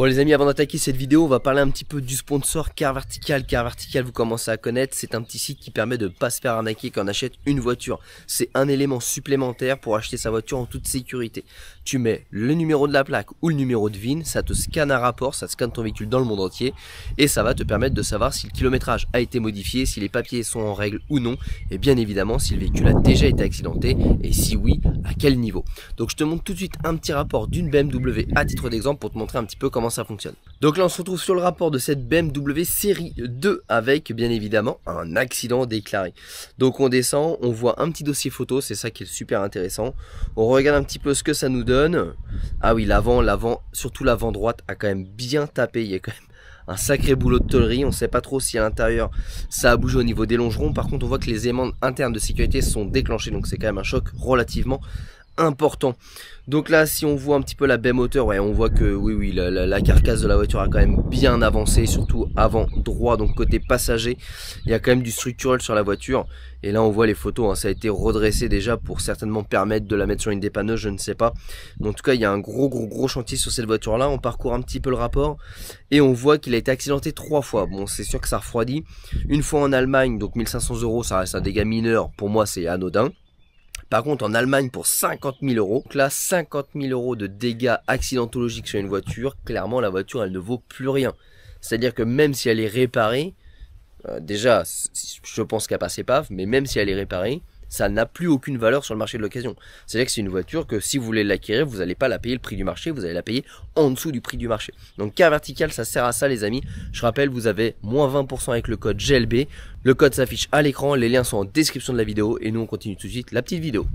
les amis, avant d'attaquer cette vidéo, on va parler un petit peu du sponsor Car Vertical. Car Vertical, vous commencez à connaître, c'est un petit site qui permet de ne pas se faire arnaquer quand on achète une voiture. C'est un élément supplémentaire pour acheter sa voiture en toute sécurité. Tu mets le numéro de la plaque ou le numéro de VIN, ça te scanne un rapport, ça scanne ton véhicule dans le monde entier et ça va te permettre de savoir si le kilométrage a été modifié, si les papiers sont en règle ou non et bien évidemment si le véhicule a déjà été accidenté et si oui, à quel niveau. Donc je te montre tout de suite un petit rapport d'une BMW à titre d'exemple pour te montrer un petit peu comment ça fonctionne. Donc là on se retrouve sur le rapport de cette BMW série 2 avec bien évidemment un accident déclaré. Donc on descend, on voit un petit dossier photo, c'est ça qui est super intéressant. On regarde un petit peu ce que ça nous donne. Ah oui, l'avant, surtout l'avant droite a quand même bien tapé, il y a quand même un sacré boulot de tôlerie. On ne sait pas trop si à l'intérieur ça a bougé au niveau des longerons. Par contre on voit que les aimants internes de sécurité sont déclenchés, donc c'est quand même un choc relativement important. Donc là si on voit un petit peu la baie moteur, ouais, on voit que oui la carcasse de la voiture a quand même bien avancé, surtout avant droit, donc côté passager il y a quand même du structurel sur la voiture. Et là on voit les photos, hein, ça a été redressé déjà pour certainement permettre de la mettre sur une dépanneuse, je ne sais pas. Mais en tout cas il y a un gros chantier sur cette voiture là. On parcourt un petit peu le rapport et on voit qu'il a été accidenté 3 fois. Bon, c'est sûr que ça refroidit. Une fois en Allemagne, donc 1500 €, ça reste un dégât mineur, pour moi c'est anodin. Par contre en Allemagne pour 50 000 €, donc là 50 000 € de dégâts accidentologiques sur une voiture, clairement la voiture elle ne vaut plus rien. C'est-à-dire que même si elle est réparée, déjà je pense qu'elle passe épave, mais même si elle est réparée, ça n'a plus aucune valeur sur le marché de l'occasion. C'est-à-dire que c'est une voiture que si vous voulez l'acquérir, vous n'allez pas la payer le prix du marché, vous allez la payer en dessous du prix du marché. Donc Car Vertical, ça sert à ça les amis. Je rappelle, vous avez moins 20% avec le code GLB. Le code s'affiche à l'écran, les liens sont en description de la vidéo et nous on continue tout de suite la petite vidéo.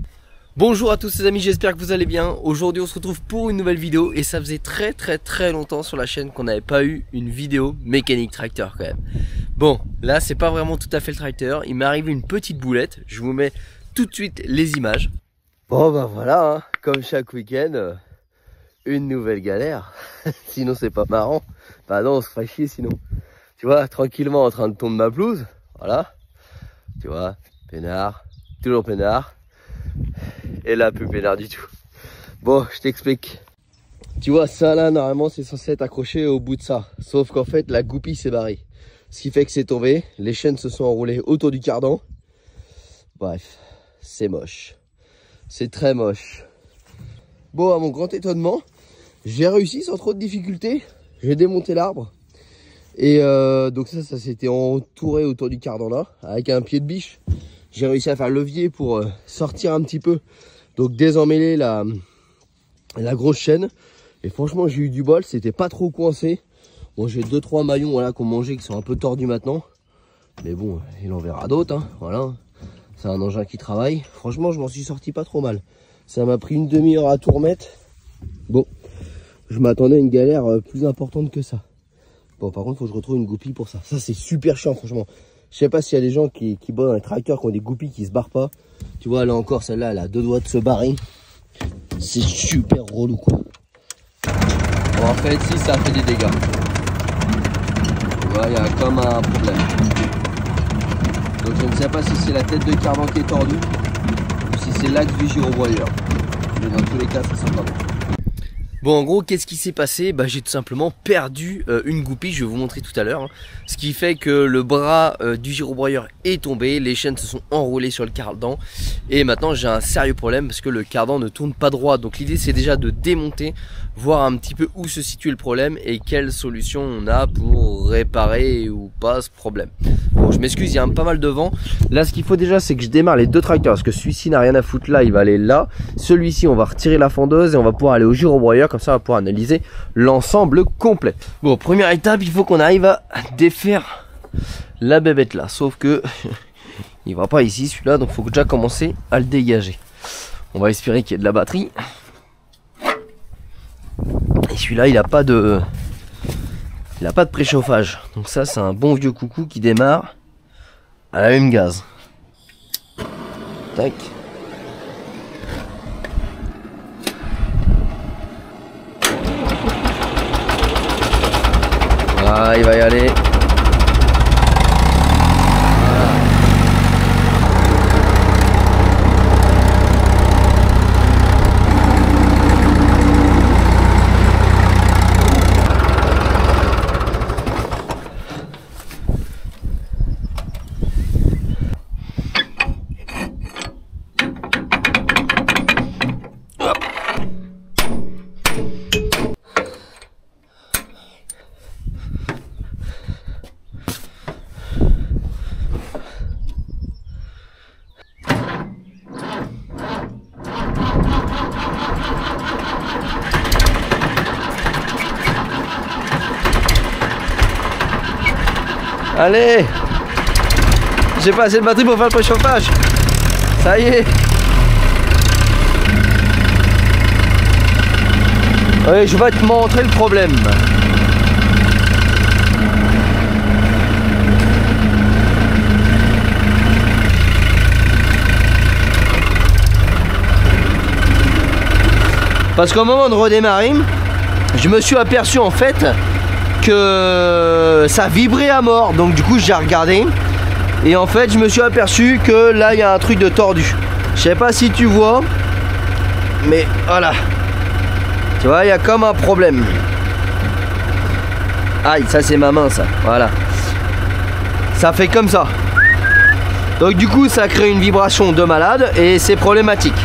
Bonjour à tous les amis, j'espère que vous allez bien. Aujourd'hui on se retrouve pour une nouvelle vidéo et ça faisait très longtemps sur la chaîne qu'on n'avait pas eu une vidéo mécanique tracteur quand même. Bon, là c'est pas vraiment tout à fait le tracteur, il m'est arrivé une petite boulette, je vous mets tout de suite les images. Bon bah voilà, hein, comme chaque week-end, une nouvelle galère, sinon c'est pas marrant. Bah non, on se ferait chier sinon. Tu vois, tranquillement en train de tondre ma pelouse, voilà, tu vois, peinard, toujours peinard. Et là, plus peinard du tout. Bon, je t'explique. Tu vois, ça là, normalement, c'est censé être accroché au bout de ça. Sauf qu'en fait, la goupille s'est barrée. Ce qui fait que c'est tombé. Les chaînes se sont enroulées autour du cardan. Bref, c'est moche. C'est très moche. Bon, à mon grand étonnement, j'ai réussi sans trop de difficultés. J'ai démonté l'arbre. Et donc ça s'était entouré autour du cardan là, avec un pied de biche. J'ai réussi à faire levier pour sortir un petit peu. Donc désemmêler la grosse chaîne. Et franchement j'ai eu du bol, c'était pas trop coincé. Bon, j'ai 2-3 maillons voilà, qu'on mangeait qui sont un peu tordus maintenant. Mais bon, il en verra d'autres, hein, voilà. C'est un engin qui travaille. Franchement je m'en suis sorti pas trop mal. Ça m'a pris une demi-heure à tout remettre. Bon, je m'attendais à une galère plus importante que ça. Bon, par contre faut que je retrouve une goupille pour ça. Ça c'est super chiant franchement. Je sais pas s'il y a des gens qui bossent dans les tracteurs qui ont des goupilles qui se barrent pas. Tu vois, là encore, celle-là, elle a 2 doigts de se barrer. C'est super relou, quoi. Bon, en fait, si, ça a fait des dégâts. Tu vois, il y a comme un problème. Donc, je ne sais pas si c'est la tête de cardan qui est tordue ou si c'est l'axe du gyrobroyeur. Mais dans tous les cas, ça sent pas bon. Bon, en gros, qu'est-ce qui s'est passé? Bah, j'ai tout simplement perdu une goupille, je vais vous montrer tout à l'heure. Hein. Ce qui fait que le bras du gyrobroyeur est tombé, les chaînes se sont enroulées sur le cardan. Et maintenant, j'ai un sérieux problème parce que le cardan ne tourne pas droit. Donc l'idée, c'est déjà de démonter, voir un petit peu où se situe le problème et quelle solution on a pour réparer ou pas ce problème. Bon, je m'excuse, il y a pas mal de vent. Là, ce qu'il faut déjà, c'est que je démarre les deux tracteurs parce que celui-ci n'a rien à foutre là, il va aller là. Celui-ci, on va retirer la fendeuse et on va pouvoir aller au gyrobroyeur. Comme ça on va pouvoir analyser l'ensemble complet. Bon, première étape, il faut qu'on arrive à défaire la bébête là. Sauf que il va pas ici celui-là, donc il faut déjà commencer à le dégager. On va espérer qu'il y ait de la batterie. Et celui-là il a pas de préchauffage. Donc ça c'est un bon vieux coucou qui démarre à la même gaz. Tac. Ah, il va y aller. Allez. J'ai pas assez de batterie pour faire le préchauffage. Ça y est. Oui, je vais te montrer le problème. Parce qu'au moment de redémarrer, je me suis aperçu en fait que ça vibrait à mort. Donc du coup j'ai regardé et en fait je me suis aperçu que là il y a un truc de tordu. Je sais pas si tu vois, mais voilà. Tu vois, il y a comme un problème. Aïe, ça c'est ma main ça, voilà. Ça fait comme ça. Donc du coup ça crée une vibration de malade et c'est problématique.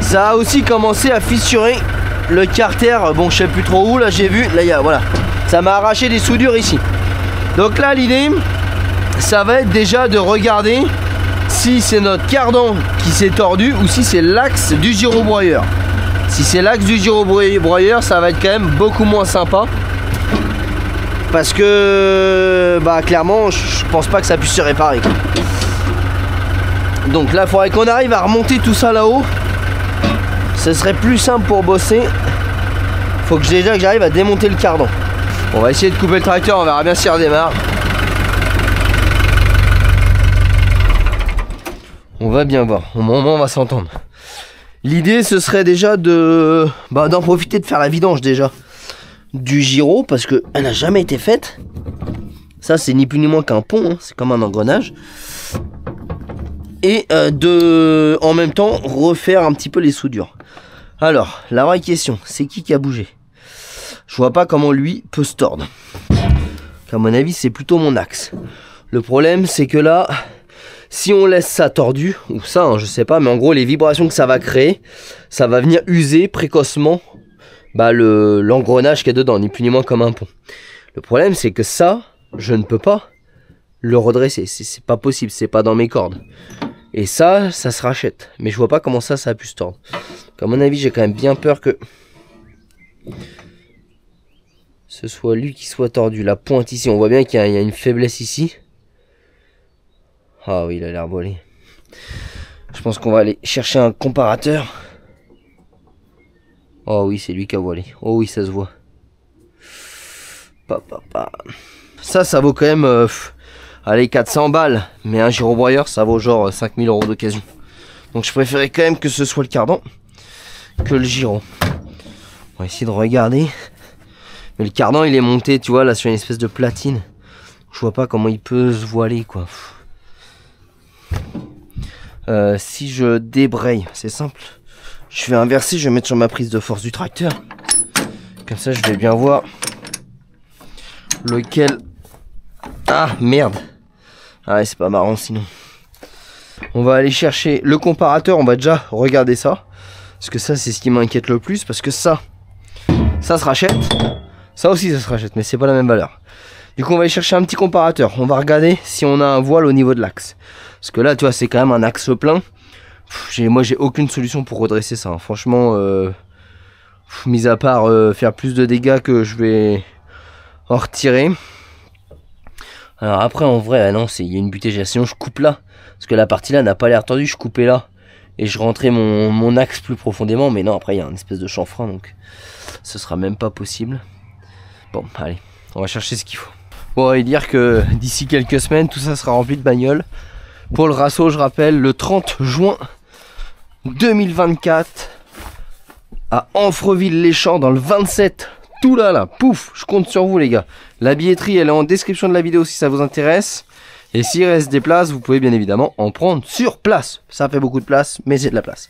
Ça a aussi commencé à fissurer le carter. Bon, je sais plus trop où, là j'ai vu, là il y a, voilà. Ça m'a arraché des soudures ici. Donc là l'idée, ça va être déjà de regarder si c'est notre cardan qui s'est tordu ou si c'est l'axe du gyrobroyeur. Si c'est l'axe du gyrobroyeur, ça va être quand même beaucoup moins sympa. Parce que, bah clairement, je pense pas que ça puisse se réparer. Donc là, il faudrait qu'on arrive à remonter tout ça là-haut. Ce serait plus simple pour bosser. Faut que déjà que j'arrive à démonter le cardan. On va essayer de couper le tracteur, on verra bien s'il redémarre. On va bien voir, au moment on va s'entendre. L'idée ce serait déjà de d'en profiter de faire la vidange déjà du gyro parce que elle n'a jamais été faite. Ça c'est ni plus ni moins qu'un pont, hein. C'est comme un engrenage. Et de en même temps refaire un petit peu les soudures. Alors la vraie question, c'est qui a bougé? Je vois pas comment lui peut se tordre. À mon avis c'est plutôt mon axe. Le problème c'est que là, si on laisse ça tordu, ou ça hein, je sais pas, mais en gros les vibrations que ça va créer, ça va venir user précocement l'engrenage qu'il y a dedans, ni plus ni moins comme un pont. Le problème c'est que ça, je ne peux pas le redresser, c'est pas possible, c'est pas dans mes cordes. Et ça se rachète, mais je vois pas comment ça a pu se tordre. Donc à mon avis j'ai quand même bien peur que ce soit lui qui soit tordu. La pointe ici, on voit bien qu'il y a une faiblesse ici. Ah oui, il a l'air voilé. Je pense qu'on va aller chercher un comparateur. Oh oui, c'est lui qui a voilé. Oh oui, ça se voit. Ça vaut quand même allez, 400 balles. Mais un gyrobroyeur, ça vaut genre 5000 € d'occasion. Donc je préférais quand même que ce soit le cardan que le gyro. On va essayer de regarder. Mais le cardan, il est monté, tu vois, là sur une espèce de platine. Je vois pas comment il peut se voiler, quoi. Si je débraye, c'est simple. Je vais inverser, je vais mettre sur ma prise de force du tracteur. Comme ça, je vais bien voir lequel. Ah, merde. Ah ouais, c'est pas marrant sinon. On va aller chercher le comparateur, on va déjà regarder ça. Parce que ça, c'est ce qui m'inquiète le plus. Parce que ça se rachète. Ça aussi, ça se rachète, mais c'est pas la même valeur. Du coup, on va aller chercher un petit comparateur. On va regarder si on a un voile au niveau de l'axe. Parce que là, tu vois, c'est quand même un axe plein. Moi, j'ai aucune solution pour redresser ça. Hein. Franchement, mis à part faire plus de dégâts que je vais en retirer. Alors après, en vrai, non, il y a une butée. Sinon, je coupe là. Parce que la partie là n'a pas l'air tordue. Je coupais là. Et je rentrais mon axe plus profondément. Mais non, après, il y a une espèce de chanfrein. Donc, ce sera même pas possible. Bon, allez. On va chercher ce qu'il faut. Bon, et dire que d'ici quelques semaines, tout ça sera rempli de bagnoles. Pour le Rasso, je rappelle, le 30 juin 2024 à Amfreville-les-Champs dans le 27. Tout là, pouf, je compte sur vous les gars. La billetterie, elle est en description de la vidéo si ça vous intéresse. Et s'il reste des places, vous pouvez bien évidemment en prendre sur place. Ça fait beaucoup de place, mais c'est de la place.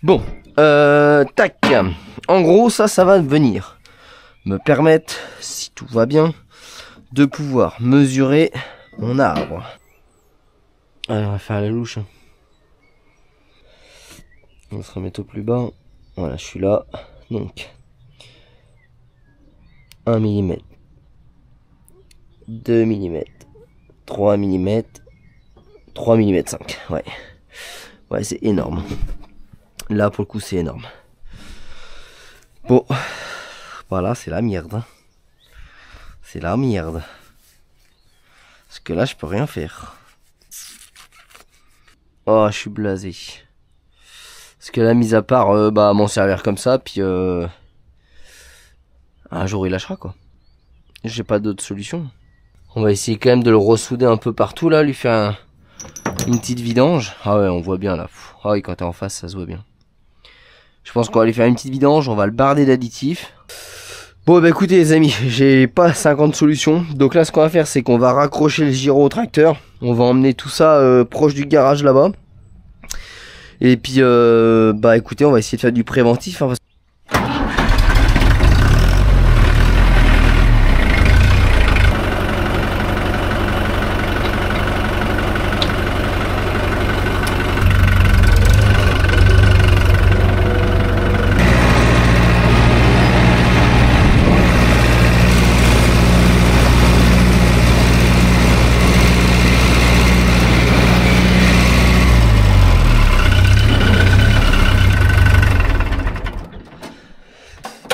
Bon, tac. En gros, ça va venir me permettre, si tout va bien, de pouvoir mesurer mon arbre. Allez, on va faire la louche. On va se remettre au plus bas. Voilà, je suis là. Donc, 1 mm, 2 mm, 3 mm, 3 mm 5. Ouais, ouais, c'est énorme. Là, pour le coup, c'est énorme. Bon, voilà, c'est la merde. Hein. C'est la merde. Parce que là, je peux rien faire. Oh, je suis blasé. Parce que là, mis à part m'en servir comme ça, puis un jour il lâchera quoi. J'ai pas d'autre solution. On va essayer quand même de le ressouder un peu partout là, lui faire une petite vidange. Ah ouais, on voit bien là. Ah oui, quand t'es en face, ça se voit bien. Je pense qu'on va lui faire une petite vidange, on va le barder d'additifs. Bon bah écoutez les amis, j'ai pas 50 solutions. Donc là ce qu'on va faire c'est qu'on va raccrocher le gyro au tracteur. On va emmener tout ça proche du garage là-bas. Et puis bah écoutez, on va essayer de faire du préventif hein,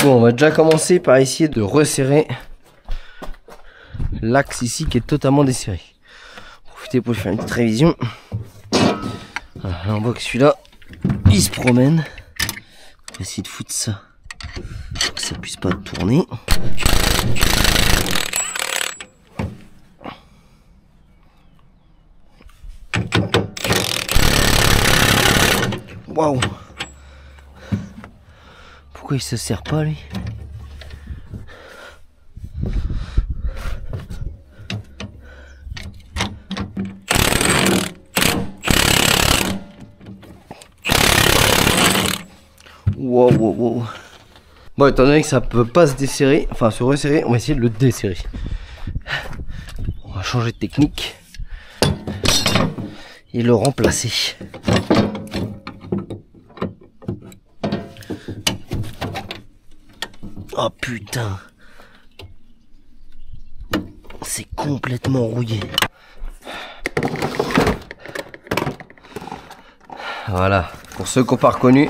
Bon, on va déjà commencer par essayer de resserrer l'axe ici qui est totalement desserré. Profitez pour faire une petite révision. Voilà, on voit que celui-là, il se promène. On va essayer de foutre ça pour que ça puisse pas tourner. Waouh! Pourquoi il se serre pas lui? Wow, wow, wow. Bon, étant donné que ça peut pas se desserrer, enfin se resserrer, on va essayer de le desserrer. On va changer de technique et le remplacer. Oh putain, c'est complètement rouillé. Voilà, pour ceux qui n'ont pas reconnu,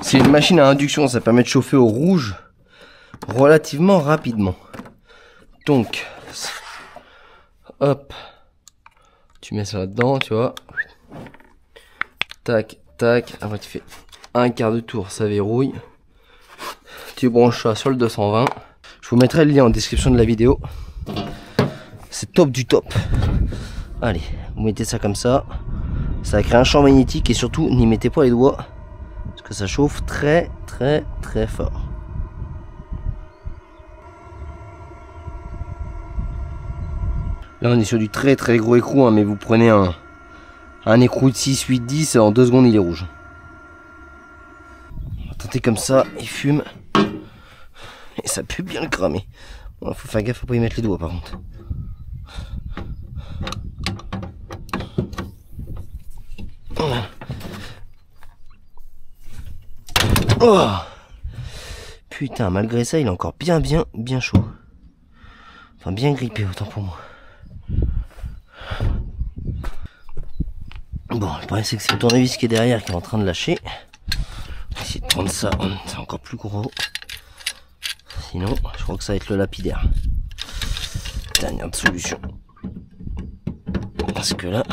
c'est une machine à induction, ça permet de chauffer au rouge relativement rapidement. Donc, hop, tu mets ça là-dedans, tu vois. Tac, tac, après tu fais un quart de tour, ça verrouille. Tu branches ça sur le 220. Je vous mettrai le lien en description de la vidéo. C'est top du top. Allez, vous mettez ça comme ça. Ça va créer un champ magnétique et surtout n'y mettez pas les doigts parce que ça chauffe très très très fort. Là on est sur du très très gros écrou hein, mais vous prenez un écrou de 6, 8, 10, en 2 secondes il est rouge. On va tenter comme ça, il fume. Et ça pue bien le cramer. Bon, faut faire gaffe, faut pas y mettre les doigts par contre. Oh putain, malgré ça, il est encore bien chaud. Enfin, bien grippé, autant pour moi. Bon, le problème c'est que c'est le tournevis qui est derrière qui est en train de lâcher. On va essayer de prendre ça, c'est encore plus gros. Sinon, je crois que ça va être le lapidaire. Dernière solution. Parce que là,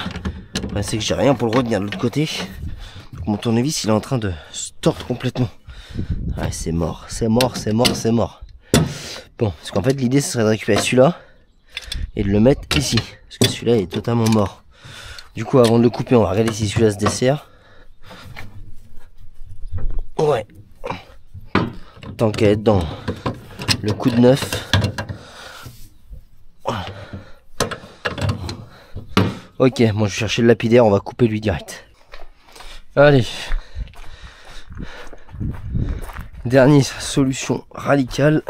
c'est que j'ai rien pour le retenir de l'autre côté. Donc mon tournevis, il est en train de se tordre complètement. Ouais, c'est mort, c'est mort, c'est mort, c'est mort. Bon, parce qu'en fait, l'idée, ce serait de récupérer celui-là et de le mettre ici. Parce que celui-là est totalement mort. Du coup, avant de le couper, on va regarder si celui-là se dessert. Ouais. Tant qu'à être dans le coup de neuf. Ok, moi je vais chercher le lapidaire, on va couper lui direct. Allez. Dernière solution radicale.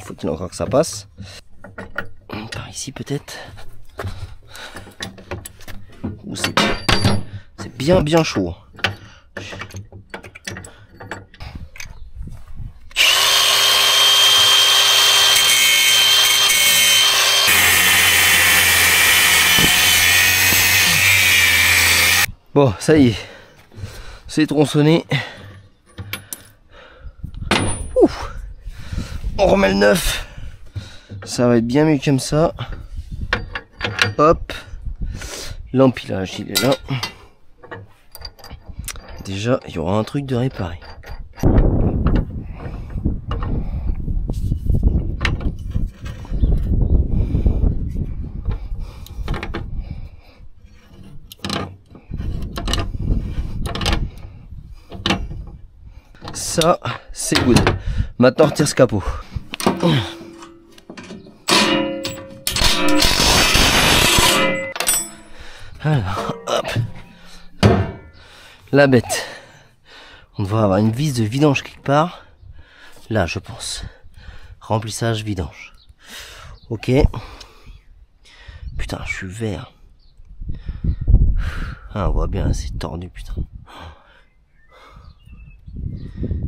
Faut-il encore que ça passe. Par ici peut-être. C'est bien chaud. Bon, ça y est, c'est tronçonné. Ouf. On remet le neuf. Ça va être bien mieux comme ça. Hop. L'empilage, il est là. Déjà, il y aura un truc de réparé. Ça, c'est good. Maintenant, on retire ce capot. Alors, hop. La bête. On devrait avoir une vis de vidange quelque part. Là, je pense. Remplissage, vidange. Ok. Putain, je suis vert. Ah, on voit bien, c'est tordu, putain.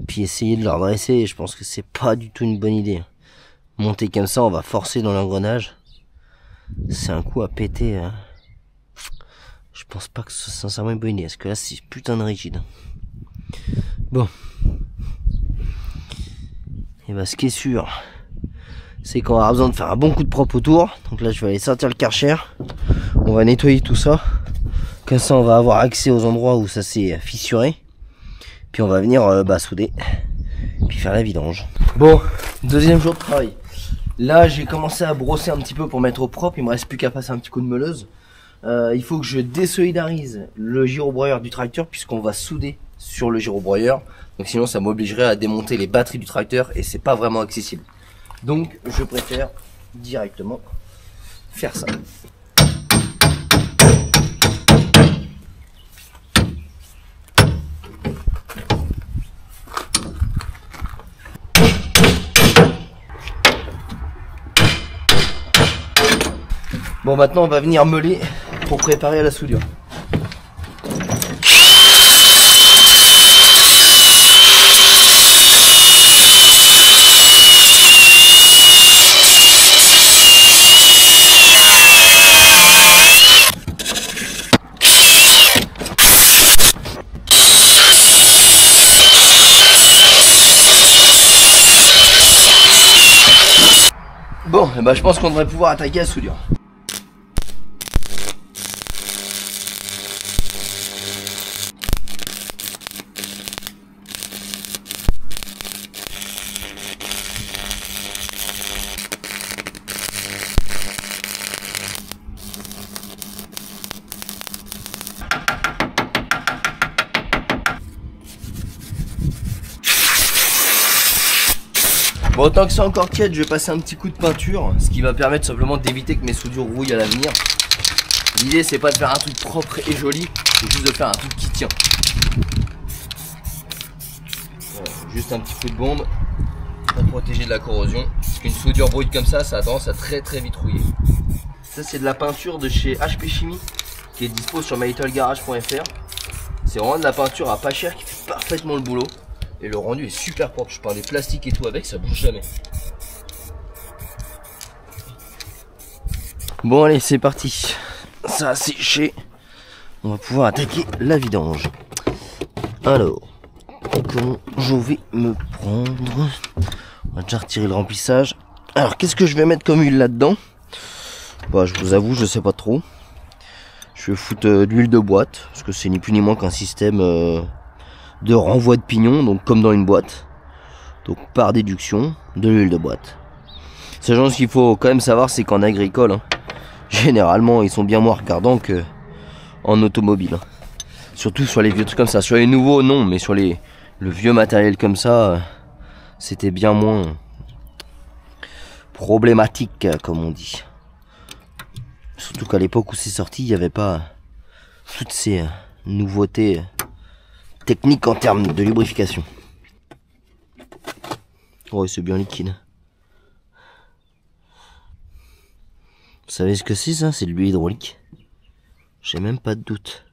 Puis essayer de le redresser, je pense que c'est pas du tout une bonne idée. Monter comme ça, on va forcer dans l'engrenage. C'est un coup à péter. Hein. Je pense pas que ce soit sincèrement une bonne idée, parce que là c'est putain de rigide. Bon. Et bah ce qui est sûr, c'est qu'on aura besoin de faire un bon coup de propre autour. Donc là je vais aller sortir le Karcher. On va nettoyer tout ça. Comme ça on va avoir accès aux endroits où ça s'est fissuré. Puis on va venir souder. Puis faire la vidange. Bon, deuxième jour de travail. Là j'ai commencé à brosser un petit peu pour mettre au propre. Il me reste plus qu'à passer un petit coup de meuleuse. Il faut que je désolidarise le gyrobroyeur du tracteur puisqu'on va souder sur le gyrobroyeur. Donc sinon ça m'obligerait à démonter les batteries du tracteur et c'est pas vraiment accessible. Donc je préfère directement faire ça. Bon, maintenant on va venir meuler pour préparer à la soudure. Bon, et bah, je pense qu'on devrait pouvoir attaquer la soudure. Bon, tant que c'est encore tiède, je vais passer un petit coup de peinture, ce qui va permettre simplement d'éviter que mes soudures rouillent à l'avenir. L'idée c'est pas de faire un truc propre et joli, c'est juste de faire un truc qui tient. Voilà, juste un petit coup de bombe pour protéger de la corrosion, parce qu'une soudure brute comme ça, ça a tendance à très vite rouiller. Ça c'est de la peinture de chez HP Chimie, qui est dispo sur mylittlegarage.fr. C'est vraiment de la peinture à pas cher qui fait parfaitement le boulot. Et le rendu est super propre, je parle des plastiques et tout avec, ça bouge jamais. Bon allez, c'est parti. Ça a séché. On va pouvoir attaquer la vidange. Alors, comment je vais me prendre? On va déjà retirer le remplissage. Alors, qu'est-ce que je vais mettre comme huile là-dedans? Bah, je vous avoue, je sais pas trop. Je vais foutre de l'huile de boîte, parce que c'est ni plus ni moins qu'un système... de renvoi de pignon, donc comme dans une boîte. Donc par déduction, de l'huile de boîte. Sachant ce qu'il faut quand même savoir, c'est qu'en agricole, hein, généralement ils sont bien moins regardants que en automobile. Hein. Surtout sur les vieux trucs comme ça. Sur les nouveaux, non, mais sur le vieux matériel comme ça, c'était bien moins problématique, comme on dit. Surtout qu'à l'époque où c'est sorti, il n'y avait pas toutes ces nouveautés technique en termes de lubrification. Oh, c'est bien liquide. Vous savez ce que c'est ça? C'est de l'huile hydraulique. J'ai même pas de doute.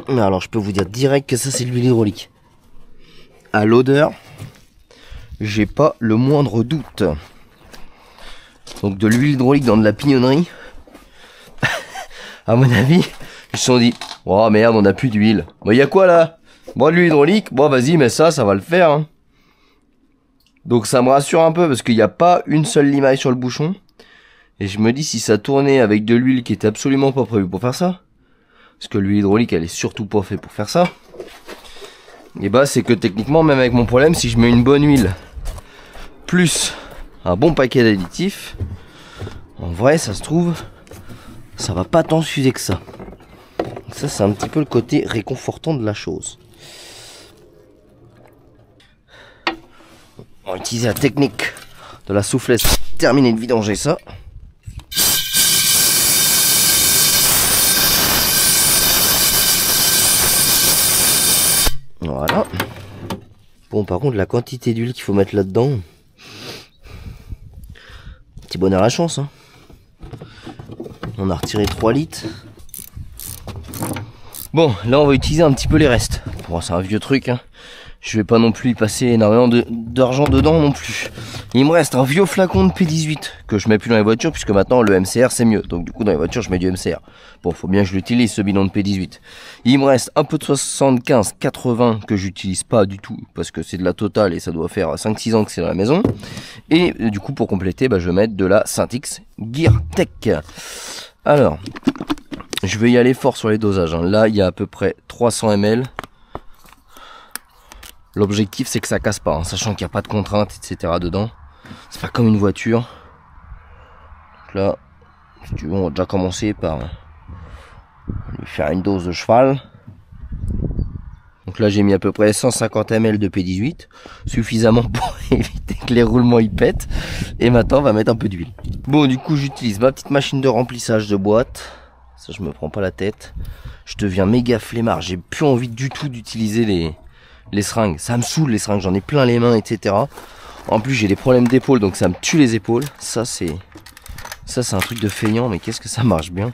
Alors je peux vous dire direct que ça c'est de l'huile hydraulique. À l'odeur, j'ai pas le moindre doute. Donc de l'huile hydraulique dans de la pignonnerie. À mon avis, ils se sont dit, oh merde, on a plus d'huile. Bon, y a quoi là? Bon, de l'huile hydraulique, bon vas-y, mais ça va le faire. Hein. Donc ça me rassure un peu parce qu'il n'y a pas une seule limaille sur le bouchon. Et je me dis si ça tournait avec de l'huile qui était absolument pas prévue pour faire ça, parce que l'huile hydraulique elle est surtout pas faite pour faire ça, et bah c'est que techniquement même avec mon problème, si je mets une bonne huile plus un bon paquet d'additifs, en vrai ça se trouve ça va pas tant s'user que ça. Donc ça c'est un petit peu le côté réconfortant de la chose. On va utiliser la technique de la soufflette pour terminer de vidanger ça. Voilà. Bon, par contre, la quantité d'huile qu'il faut mettre là-dedans, petit bonheur à la chance, hein. On a retiré 3 litres. Bon, là on va utiliser un petit peu les restes. Bon, c'est un vieux truc, hein. Je vais pas non plus y passer énormément d'argent dedans non plus. Il me reste un vieux flacon de P18 que je mets plus dans les voitures puisque maintenant le MCR c'est mieux. Donc du coup dans les voitures je mets du MCR. Bon, faut bien que je l'utilise ce bidon de P18. Il me reste un peu de 75-80 que j'utilise pas du tout parce que c'est de la totale et ça doit faire 5-6 ans que c'est dans la maison. Et du coup pour compléter, bah, je vais mettre de la Syntix Gear Tech. Alors, je vais y aller fort sur les dosages, hein. Là il y a à peu près 300 ml. L'objectif c'est que ça casse pas, hein, sachant qu'il n'y a pas de contraintes, etc. dedans. C'est pas comme une voiture. Donc là, si tu veux, on va déjà commencer par lui faire une dose de cheval. Donc là j'ai mis à peu près 150 ml de P18, suffisamment pour éviter que les roulements y pètent. Et maintenant on va mettre un peu d'huile. Bon, du coup j'utilise ma petite machine de remplissage de boîte. Ça je me prends pas la tête. Je deviens méga flemmard, j'ai plus envie du tout d'utiliser les seringues. Ça me saoule les seringues, j'en ai plein les mains, etc. En plus j'ai des problèmes d'épaule, donc ça me tue les épaules. Ça c'est un truc de feignant, mais qu'est-ce que ça marche bien.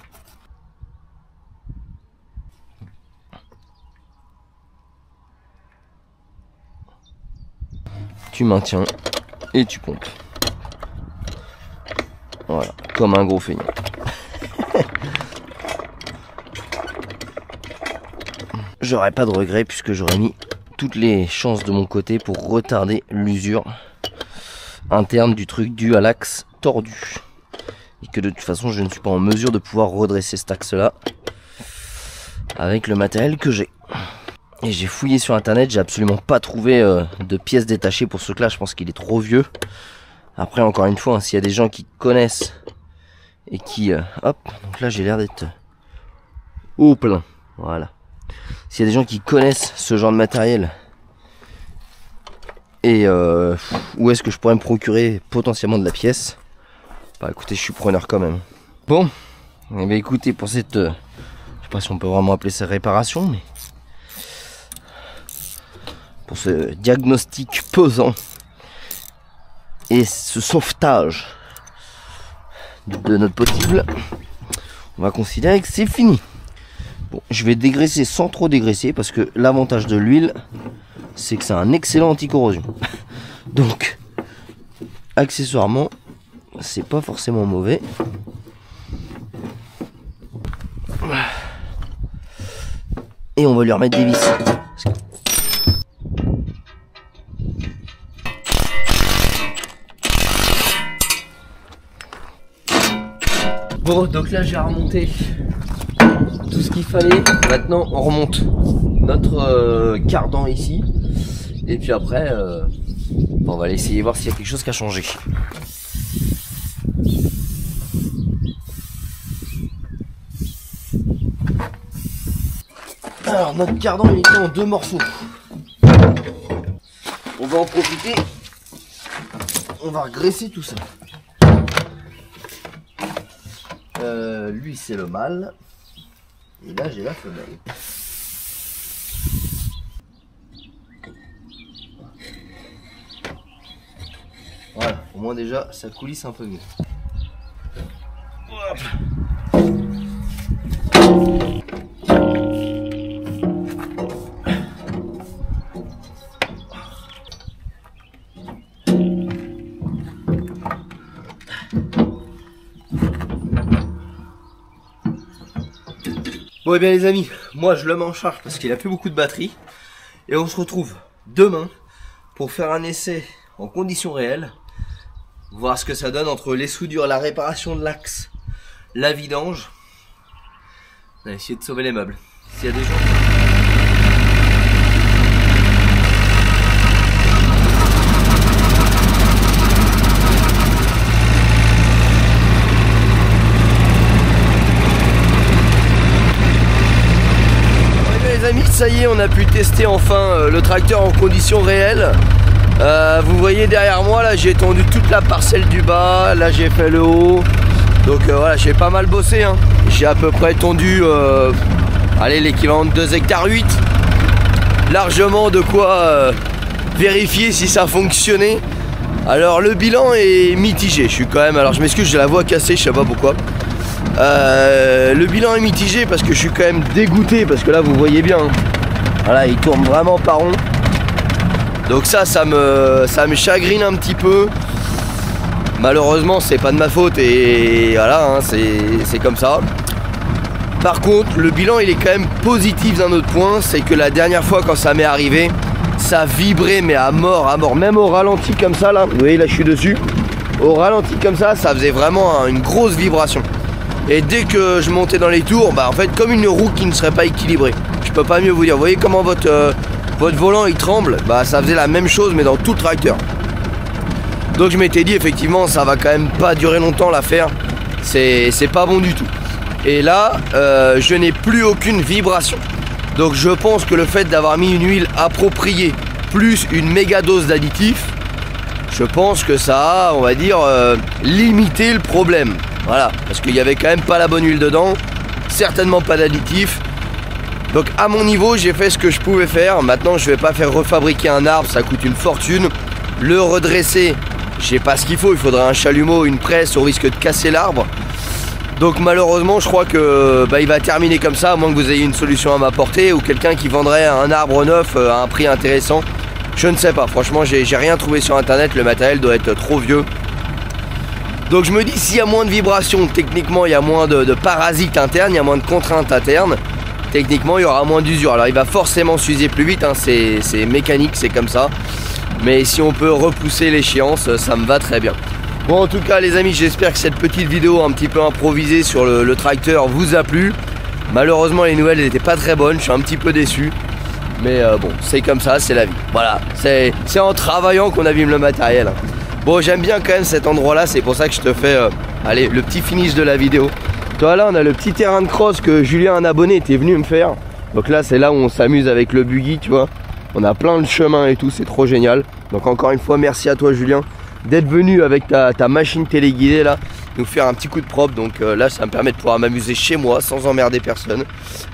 Tu maintiens et tu pompes. Voilà, comme un gros feignant. J'aurais pas de regret puisque j'aurais mis toutes les chances de mon côté pour retarder l'usure interne du truc dû à l'axe tordu. Et que de toute façon je ne suis pas en mesure de pouvoir redresser cet axe là avec le matériel que j'ai. Et j'ai fouillé sur internet, j'ai absolument pas trouvé de pièces détachées pour ce truc là, je pense qu'il est trop vieux. Après encore une fois, hein, s'il y a des gens qui connaissent et qui... hop, donc là j'ai l'air d'être au plein, voilà. S'il y a des gens qui connaissent ce genre de matériel et où est-ce que je pourrais me procurer potentiellement de la pièce, bah écoutez, je suis preneur quand même. Bon, et bien écoutez, pour cette, je sais pas si on peut vraiment appeler ça réparation, mais pour ce diagnostic pesant et ce sauvetage de notre possible, on va considérer que c'est fini. Bon, je vais dégraisser sans trop dégraisser parce que l'avantage de l'huile, c'est que c'est un excellent anti-corrosion. Donc, accessoirement, c'est pas forcément mauvais. Et on va lui remettre des vis. Bon, donc là j'ai remonté tout ce qu'il fallait. Maintenant on remonte notre cardan ici. Et puis après on va aller essayer de voir s'il y a quelque chose qui a changé. Alors notre cardan il était en 2 morceaux. On va en profiter. On va graisser tout ça. Lui c'est le mâle. Et là j'ai la femelle. Voilà, au moins déjà ça coulisse un peu mieux. Hop. Bon et bien les amis, moi je le mets en charge parce qu'il a plus beaucoup de batterie. Et on se retrouve demain pour faire un essai en conditions réelles voir ce que ça donne entre les soudures, la réparation de l'axe, la vidange. On va essayer de sauver les meubles. S'il y a des gens... Les amis, ça y est, on a pu tester enfin le tracteur en conditions réelles. Vous voyez derrière moi, là j'ai tondu toute la parcelle du bas, là j'ai fait le haut. Donc voilà, j'ai pas mal bossé, hein. J'ai à peu près tondu allez, l'équivalent de 2,8 hectares. Largement de quoi vérifier si ça fonctionnait. Alors le bilan est mitigé, je suis quand même, alors je m'excuse, j'ai la voix cassée, je sais pas pourquoi. Le bilan est mitigé parce que je suis quand même dégoûté, parce que là vous voyez bien, hein. Voilà, il tourne vraiment pas rond. Donc ça me chagrine un petit peu. Malheureusement c'est pas de ma faute et voilà, hein, c'est comme ça. Par contre le bilan il est quand même positif d'un autre point, c'est que la dernière fois quand ça m'est arrivé, ça vibrait mais à mort, même au ralenti comme ça là, vous voyez là je suis dessus. Au ralenti comme ça faisait vraiment une grosse vibration. Et dès que je montais dans les tours, bah en fait comme une roue qui ne serait pas équilibrée. Je peux pas mieux vous dire, vous voyez comment votre volant il tremble, bah ça faisait la même chose mais dans tout le tracteur. Donc je m'étais dit effectivement ça va quand même pas durer longtemps l'affaire, c'est pas bon du tout. Et là je n'ai plus aucune vibration. Donc je pense que le fait d'avoir mis une huile appropriée plus une méga dose d'additif, je pense que ça a, on va dire, limité le problème. Voilà, parce qu'il n'y avait quand même pas la bonne huile dedans, certainement pas d'additif. Donc à mon niveau j'ai fait ce que je pouvais faire. Maintenant je vais pas faire refabriquer un arbre, ça coûte une fortune. Le redresser, j'ai pas ce qu'il faut, il faudrait un chalumeau, une presse, au risque de casser l'arbre. Donc malheureusement je crois que il va terminer comme ça, à moins que vous ayez une solution à m'apporter ou quelqu'un qui vendrait un arbre neuf à un prix intéressant. Je ne sais pas, franchement j'ai rien trouvé sur internet, le matériel doit être trop vieux. Donc je me dis s'il y a moins de vibrations, techniquement il y a moins de parasites internes, il y a moins de contraintes internes. Techniquement il y aura moins d'usure. Alors il va forcément s'user plus vite, hein, c'est mécanique, c'est comme ça. Mais si on peut repousser l'échéance, ça me va très bien. Bon en tout cas les amis, j'espère que cette petite vidéo un petit peu improvisée sur le tracteur vous a plu. Malheureusement les nouvelles n'étaient pas très bonnes, je suis un petit peu déçu. Mais bon, c'est comme ça, c'est la vie. Voilà, c'est en travaillant qu'on abîme le matériel. Bon, j'aime bien quand même cet endroit là, c'est pour ça que je te fais allez, le petit finish de la vidéo. Toi là on a le petit terrain de cross que Julien, un abonné, était venu me faire. Donc là c'est là où on s'amuse avec le buggy, tu vois. On a plein de chemins et tout, c'est trop génial. Donc encore une fois merci à toi Julien d'être venu avec ta machine téléguidée là, nous faire un petit coup de propre. Donc là ça me permet de pouvoir m'amuser chez moi sans emmerder personne.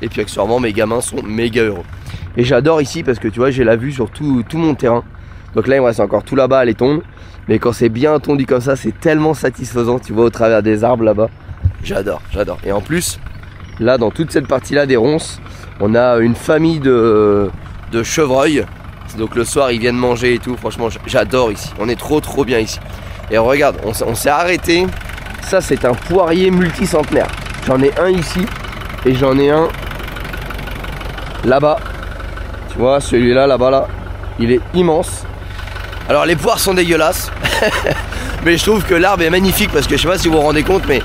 Et puis accessoirement mes gamins sont méga heureux. Et j'adore ici parce que tu vois j'ai la vue sur tout mon terrain. Donc là il me reste encore tout là-bas à les tondre. Mais quand c'est bien tondu comme ça, c'est tellement satisfaisant, tu vois, au travers des arbres là-bas. J'adore, j'adore. Et en plus, là, dans toute cette partie-là des ronces, on a une famille de chevreuils. Donc le soir, ils viennent manger et tout. Franchement, j'adore ici. On est trop bien ici. Et regarde, on s'est arrêté. Ça, c'est un poirier multicentenaire. J'en ai un ici et j'en ai un là-bas. Tu vois, celui-là, là-bas, là, il est immense. Alors les poires sont dégueulasses mais je trouve que l'arbre est magnifique parce que je sais pas si vous vous rendez compte, mais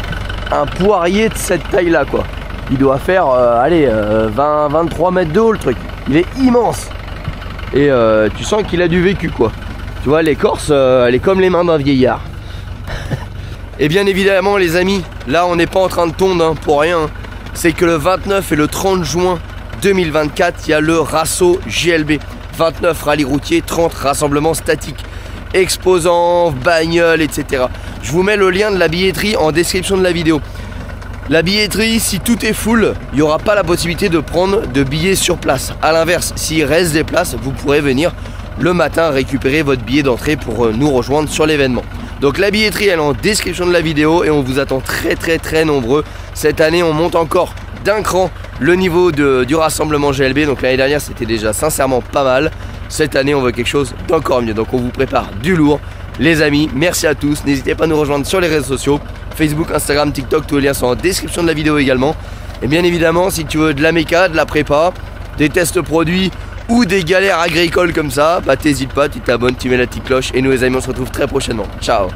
un poirier de cette taille là quoi, il doit faire allez 20-23 mètres de haut le truc, il est immense. Et tu sens qu'il a du vécu quoi. Tu vois l'écorce elle est comme les mains d'un vieillard. Et bien évidemment les amis, là on n'est pas en train de tondre hein, pour rien. C'est que le 29 et le 30 juin 2024 il y a le Rasso GLB. 29 rallye routier, 30 rassemblements statiques, exposants, bagnoles, etc. Je vous mets le lien de la billetterie en description de la vidéo. La billetterie, si tout est full, il n'y aura pas la possibilité de prendre de billets sur place. A l'inverse, s'il reste des places, vous pourrez venir le matin récupérer votre billet d'entrée pour nous rejoindre sur l'événement. Donc la billetterie elle est en description de la vidéo et on vous attend très nombreux. Cette année on monte encore d'un cran le niveau du rassemblement GLB. Donc l'année dernière c'était déjà sincèrement pas mal. Cette année on veut quelque chose d'encore mieux. Donc on vous prépare du lourd. Les amis, merci à tous. N'hésitez pas à nous rejoindre sur les réseaux sociaux. Facebook, Instagram, TikTok, tous les liens sont en description de la vidéo également. Et bien évidemment si tu veux de la méca, de la prépa, des tests produits ou des galères agricoles comme ça, bah t'hésites pas, tu t'abonnes, tu mets la petite cloche. Et nous les amis on se retrouve très prochainement. Ciao.